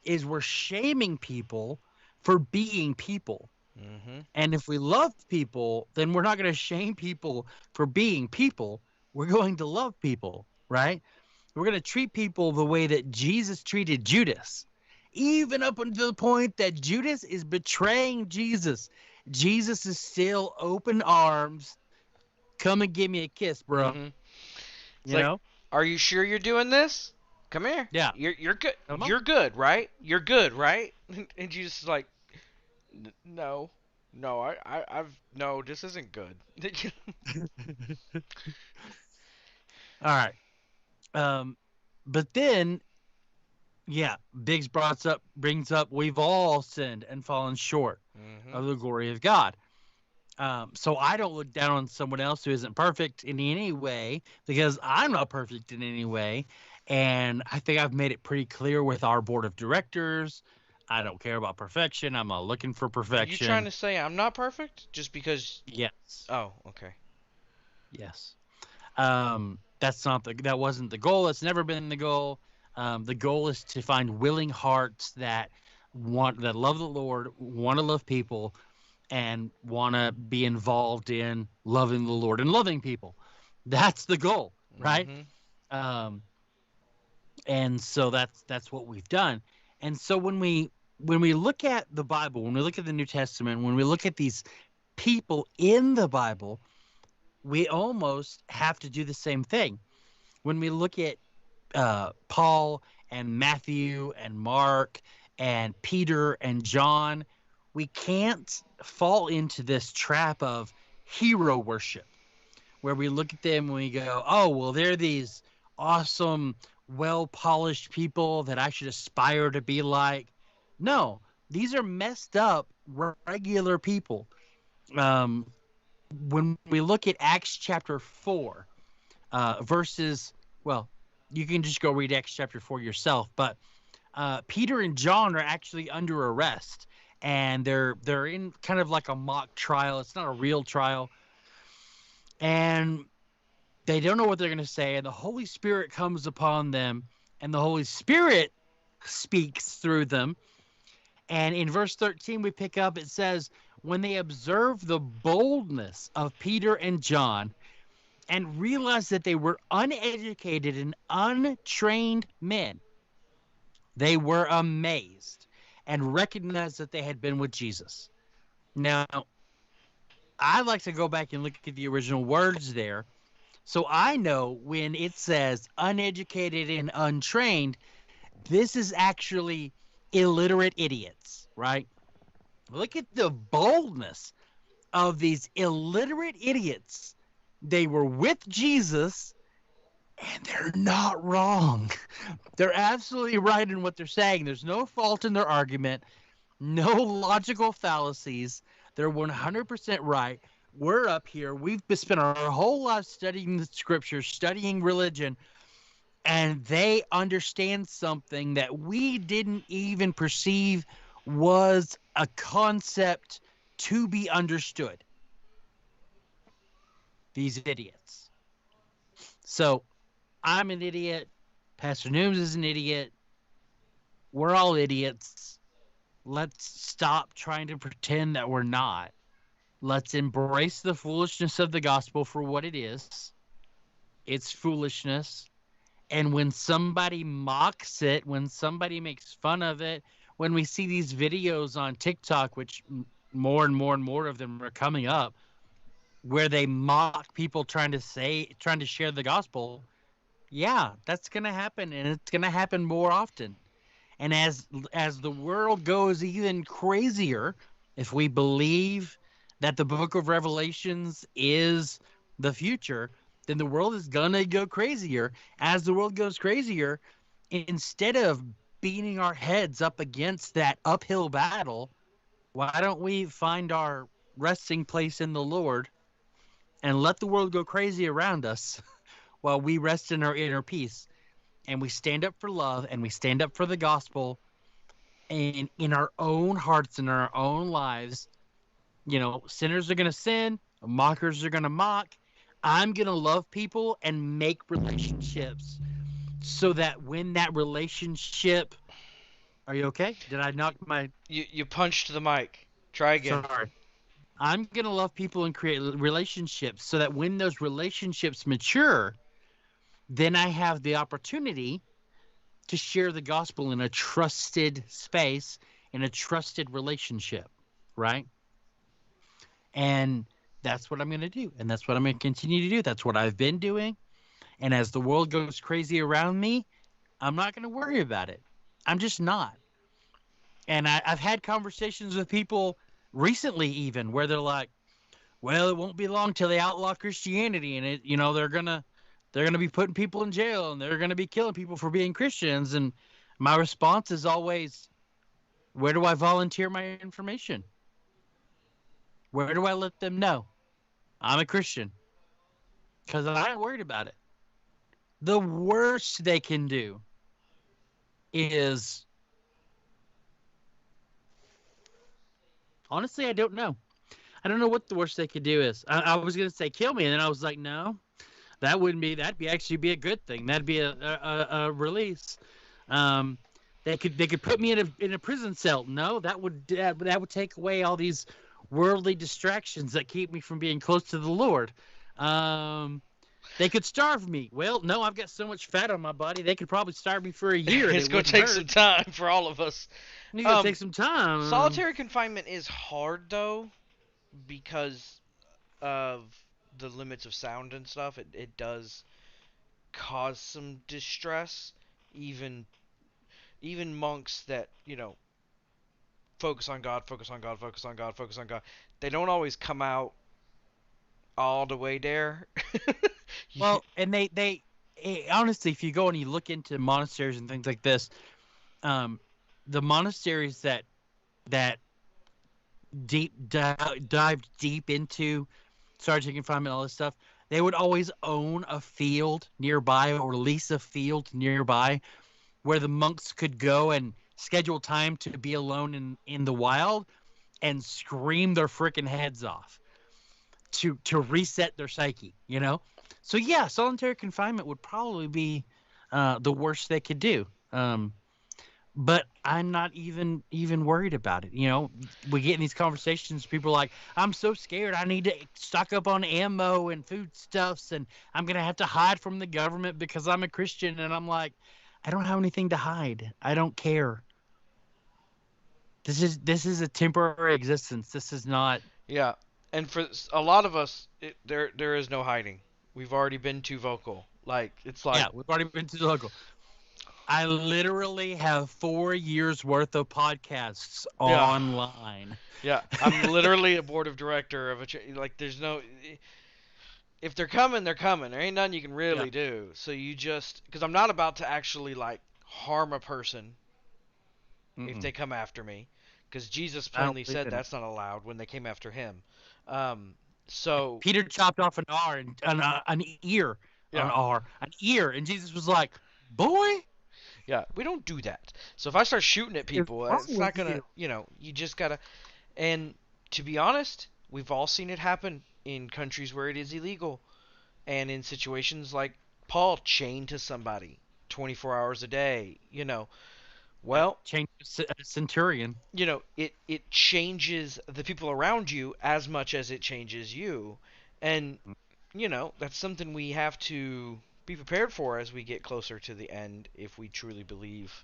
is we're shaming people for being people. Mm-hmm. And if we love people, then we're not going to shame people for being people. We're going to love people, right? We're going to treat people the way that Jesus treated Judas, even up until the point that Judas is betraying Jesus. Jesus is still open arms. Come and give me a kiss, bro. Mm-hmm. You know? Are you sure you're doing this? Come here. Yeah. You're good. Come on. You're good, right? You're good, right? And Jesus is like, no, no, this isn't good. All right. But then, yeah, Biggs brings up we've all sinned and fallen short Mm-hmm. of the glory of God. So I don't look down on someone else who isn't perfect in any way, because I'm not perfect in any way. And I think I've made it pretty clear with our board of directors. I don't care about perfection. I'm not looking for Are perfection. you trying to say I'm not perfect just because? Yes. Oh, okay. Yes. That wasn't the goal. It's never been the goal. The goal is to find willing hearts that love the Lord, want to love people, and want to be involved in loving the Lord and loving people. That's the goal, right? Mm-hmm. And so that's what we've done. And so when we look at the Bible, when we look at the New Testament, when we look at these people in the Bible, we almost have to do the same thing. When we look at Paul and Matthew and Mark and Peter and John, we can't fall into this trap of hero worship, where we look at them and we go, oh, well, they're these awesome, well-polished people that I should aspire to be like. No, these are messed up, regular people. When we look at Acts chapter 4, verses, well, you can just go read Acts chapter 4 yourself, but Peter and John are actually under arrest, and they're in kind of like a mock trial. It's not a real trial. And they don't know what they're going to say, and the Holy Spirit comes upon them, and the Holy Spirit speaks through them. And in verse 13, we pick up, it says, when they observed the boldness of Peter and John and realized that they were uneducated and untrained men, they were amazed and recognized that they had been with Jesus. Now, I'd like to go back and look at the original words there. So I know when it says uneducated and untrained, this is actually illiterate idiots, right? Look at the boldness of these illiterate idiots. They were with Jesus, and they're not wrong. They're absolutely right in what they're saying. There's no fault in their argument, no logical fallacies. They're 100% right. We're up here. We've spent our whole life studying the scriptures, studying religion, and they understand something that we didn't even perceive was a concept to be understood. These idiots. So, I'm an idiot. Pastor Nooms is an idiot. We're all idiots. Let's stop trying to pretend that we're not. Let's embrace the foolishness of the gospel for what it is. It's foolishness. And when somebody mocks it, when somebody makes fun of it, when we see these videos on TikTok, which more and more and more of them are coming up, where they mock people trying to share the gospel, yeah, that's going to happen, and it's going to happen more often. And as the world goes even crazier, if we believe that the book of Revelations is the future, then the world is going to go crazier. As the world goes crazier, instead of beating our heads up against that uphill battle, why don't we find our resting place in the Lord and let the world go crazy around us while we rest in our inner peace. And we stand up for love and we stand up for the gospel. And in our own hearts and our own lives, sinners are going to sin, mockers are going to mock. I'm going to love people and make relationships so that when that relationship. Are you okay? Did I knock my. You punched the mic. Try again. Sorry. I'm going to love people and create relationships so that when those relationships mature, then I have the opportunity to share the gospel in a trusted space, in a trusted relationship, right? And that's what I'm going to do. And that's what I'm going to continue to do. That's what I've been doing. And as the world goes crazy around me, I'm not going to worry about it. I'm just not. And I've had conversations with people recently even where they're like, well, it won't be long till they outlaw Christianity, and they're gonna be putting people in jail and they're gonna be killing people for being Christians. And my response is always, where do I volunteer my information? Where do I let them know I'm a Christian? Because I ain't worried about it. The worst they can do is, honestly, I don't know. I don't know what the worst they could do is. I was going to say kill me, and then I was like, no, that'd actually be a good thing. That'd be a release. They could put me in a prison cell. No, that would take away all these worldly distractions that keep me from being close to the Lord. They could starve me. Well, no, I've got so much fat on my body. They could probably starve me for a year. It's going to take some time for all of us. It's going to take some time. Solitary confinement is hard, though, because of the limits of sound and stuff. It does cause some distress. Even monks that, focus on God, focus on God, focus on God, focus on God, they don't always come out all the way there. Well, and they honestly, if you go and you look into monasteries and things like this, the monasteries that dived deep into solitary confinement, all this stuff, they would always own a field nearby or lease a field nearby where the monks could go and schedule time to be alone in the wild and scream their freaking heads off to reset their psyche, So yeah, solitary confinement would probably be the worst they could do. But I'm not even worried about it. We get in these conversations, people are like, I'm so scared. I need to stock up on ammo and foodstuffs, and I'm going to have to hide from the government because I'm a Christian. And I'm like, I don't have anything to hide. I don't care. This is a temporary existence. This is not. Yeah. And for a lot of us, there is no hiding. We've already been too vocal. Yeah, we've already been too vocal. I literally have 4 years worth of podcasts online. Yeah, I'm literally a board of director of there's no. If they're coming, they're coming. There ain't nothing you can really do. So you just, because I'm not about to actually harm a person if they come after me, because Jesus plainly said that's not allowed when they came after him. So Peter chopped off an ear, an ear, and Jesus was like, "Boy." Yeah, we don't do that. So if I start shooting at people, it's not gonna, you just gotta. And to be honest, we've all seen it happen in countries where it is illegal, and in situations like Paul chained to somebody 24 hours a day. Well, chained to a centurion. It changes the people around you as much as it changes you, and that's something we have to be prepared for as we get closer to the end, if we truly believe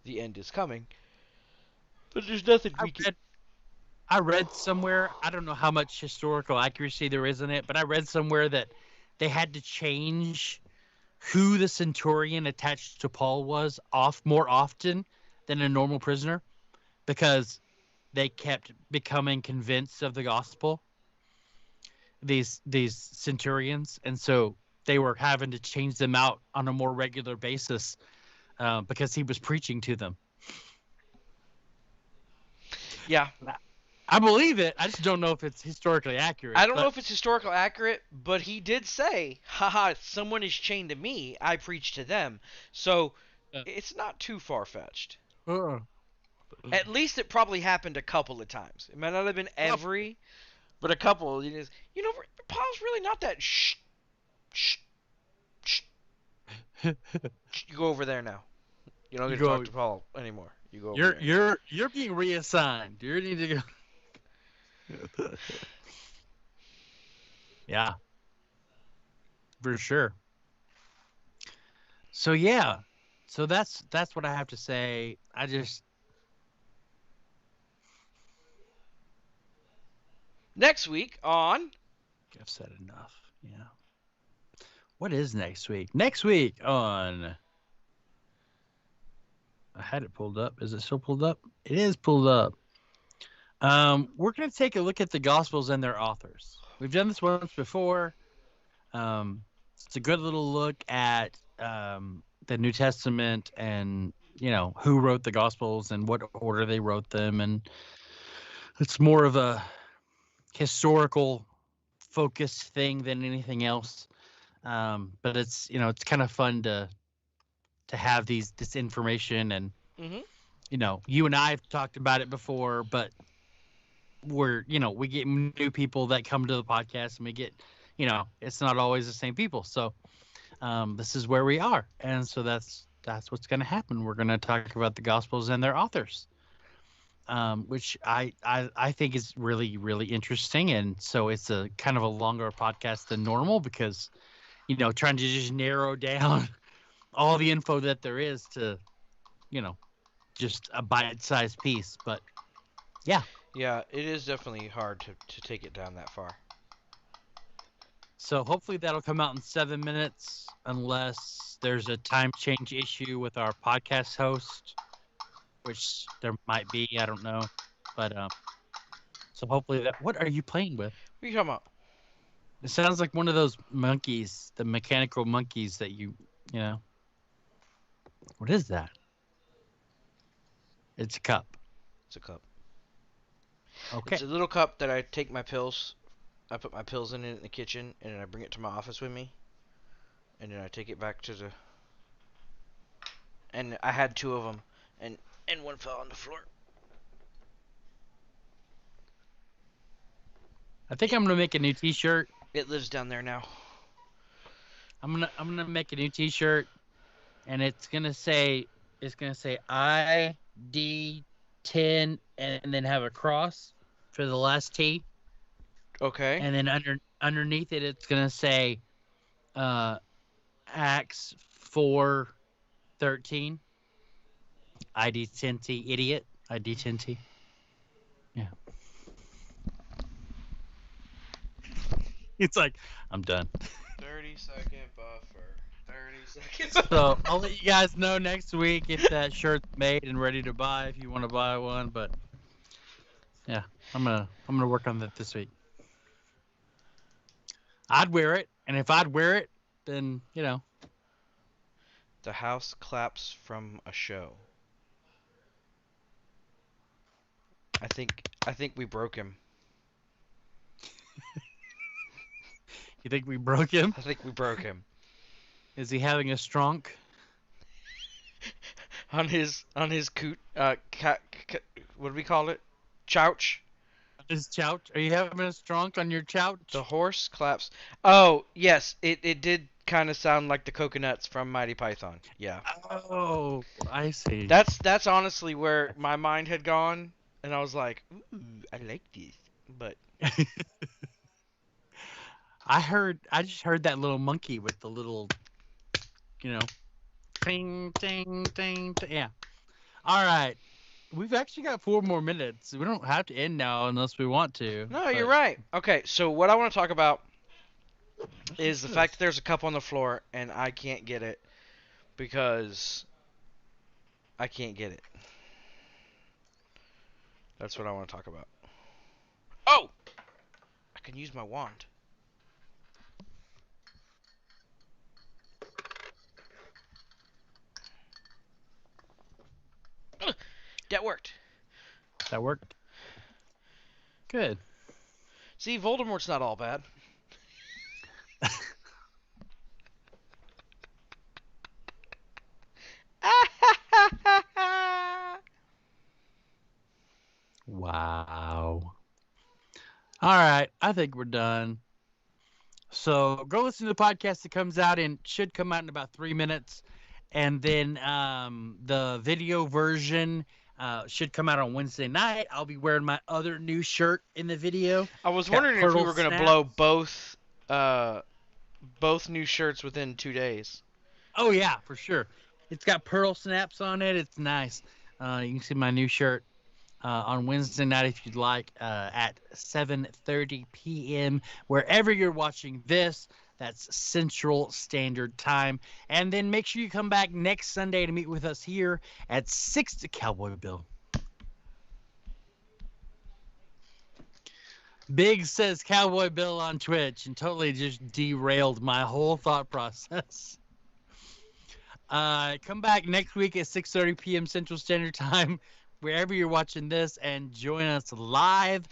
the end is coming. But there's nothing I read somewhere, I don't know how much historical accuracy there is in it, but I read somewhere that they had to change who the centurion attached to Paul was more often than a normal prisoner, because they kept becoming convinced of the gospel, these centurions, and so they were having to change them out on a more regular basis because he was preaching to them. Yeah. I believe it. I just don't know if it's historically accurate. I don't know but- if it's historical accurate, but he did say, haha, someone is chained to me, I preach to them. So it's not too far-fetched. At least it probably happened a couple of times. It might not have been every, but a couple. Paul's really not that shh. You go over there now. You don't get to talk to Paul anymore. You go over there. You're being reassigned. You need to go. Yeah. For sure. So yeah. So that's what I have to say. Next week on... I've said enough. Yeah. What is next week? Next week on... I had it pulled up. Is it still pulled up? It is pulled up. We're going to take a look at the Gospels and their authors. We've done this once before. It's a good little look at the New Testament and, who wrote the Gospels and what order they wrote them. And it's more of a historical focused thing than anything else. But it's, it's kind of fun to have this information. And, you and I have talked about it before, but we get new people that come to the podcast and we get, it's not always the same people. So this is where we are. And so that's what's going to happen. We're going to talk about the Gospels and their authors, which I think is really, really interesting. And so it's a kind of a longer podcast than normal because, trying to just narrow down all the info that there is to, just a bite-sized piece. But yeah. Yeah, it is definitely hard to take it down that far. So hopefully that'll come out in 7 minutes, unless there's a time change issue with our podcast host, which there might be. I don't know, but so hopefully that. What are you playing with? What are you talking about? It sounds like one of those monkeys, the mechanical monkeys that What is that? It's a cup. It's a cup. Okay. It's a little cup that I take my pills. I put my pills in it in the kitchen, and then I bring it to my office with me. And then I take it back to the... And I had 2 of them, and one fell on the floor. I think I'm gonna make a new T-shirt. It lives down there now. I'm gonna make a new T-shirt, and it's gonna say ID 10 and then have a cross for the last T. Okay. And then underneath it, it's gonna say Acts 4:13. ID 10T, idiot. ID 10T. Yeah. It's like, I'm done. 30-second buffer. 30 seconds. So I'll let you guys know next week if that shirt's made and ready to buy if you want to buy one. But yeah, I'm gonna work on that this week. I'd wear it, and if I'd wear it, then The house claps from a show. I think we broke him. You think we broke him? I think we broke him. Is he having a stronk? on his coot what do we call it? Chouch. His couch? Are you having a stronk on your couch? The horse claps. Oh yes, it did kind of sound like the coconuts from Mighty Python. Yeah. Oh, I see. That's honestly where my mind had gone, and I was like, ooh, I like this, but. I just heard that little monkey with the little, ting, ting, ting, ting. Yeah. All right. We've actually got 4 more minutes. We don't have to end now unless we want to. No, you're right. Okay, so what I want to talk about is the fact that there's a cup on the floor and I can't get it because I can't get it. That's what I want to talk about. Oh! I can use my wand. That worked. That worked. Good. See, Voldemort's not all bad. Wow. All right, I think we're done. So go listen to the podcast that should come out in about 3 minutes, and then the video version should come out on Wednesday night. I'll be wearing my other new shirt in the video. I was Got wondering if we pearl were gonna snaps. blow both new shirts within 2 days. Oh yeah, for sure. It's got pearl snaps on it. It's nice. You can see my new shirt on Wednesday night if you'd like at 7:30 p.m. wherever you're watching this. That's Central Standard Time. And then make sure you come back next Sunday to meet with us here at 6 to Cowboy Bill. Big says Cowboy Bill on Twitch and totally just derailed my whole thought process. Come back next week at 6:30 p.m. Central Standard Time, wherever you're watching this, and join us live.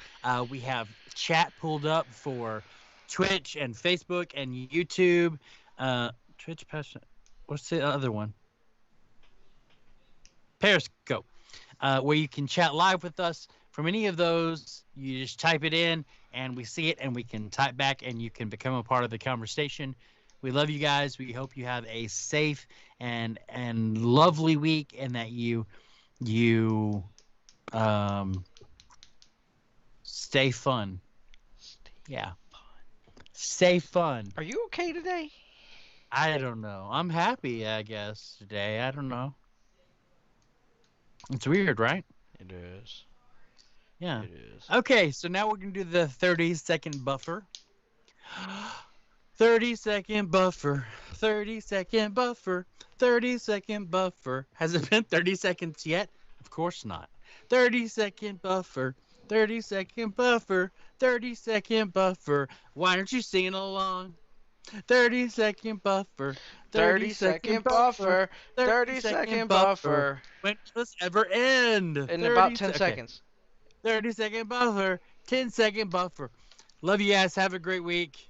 We have chat pulled up for Twitch and Facebook and YouTube. Twitch, what's the other one? Periscope, where you can chat live with us. From any of those, you just type it in, and we see it, and we can type back, and you can become a part of the conversation. We love you guys. We hope you have a safe and lovely week, and that you stay fun. Yeah. Stay fun. Are you okay today? I don't know. I'm happy, I guess, today. I don't know. It's weird, right? It is. Yeah. It is. Okay, so now we're going to do the 30-second buffer. 30-second buffer. 30-second buffer. 30-second buffer. Has it been 30 seconds yet? Of course not. 30-second buffer. 30-second buffer. 30-second buffer. Why aren't you singing along? 30-second buffer. 30-second buffer. 30-second buffer. When will this ever end? In about 10 seconds. 30-second buffer. 10-second buffer. Love you guys. Have a great week.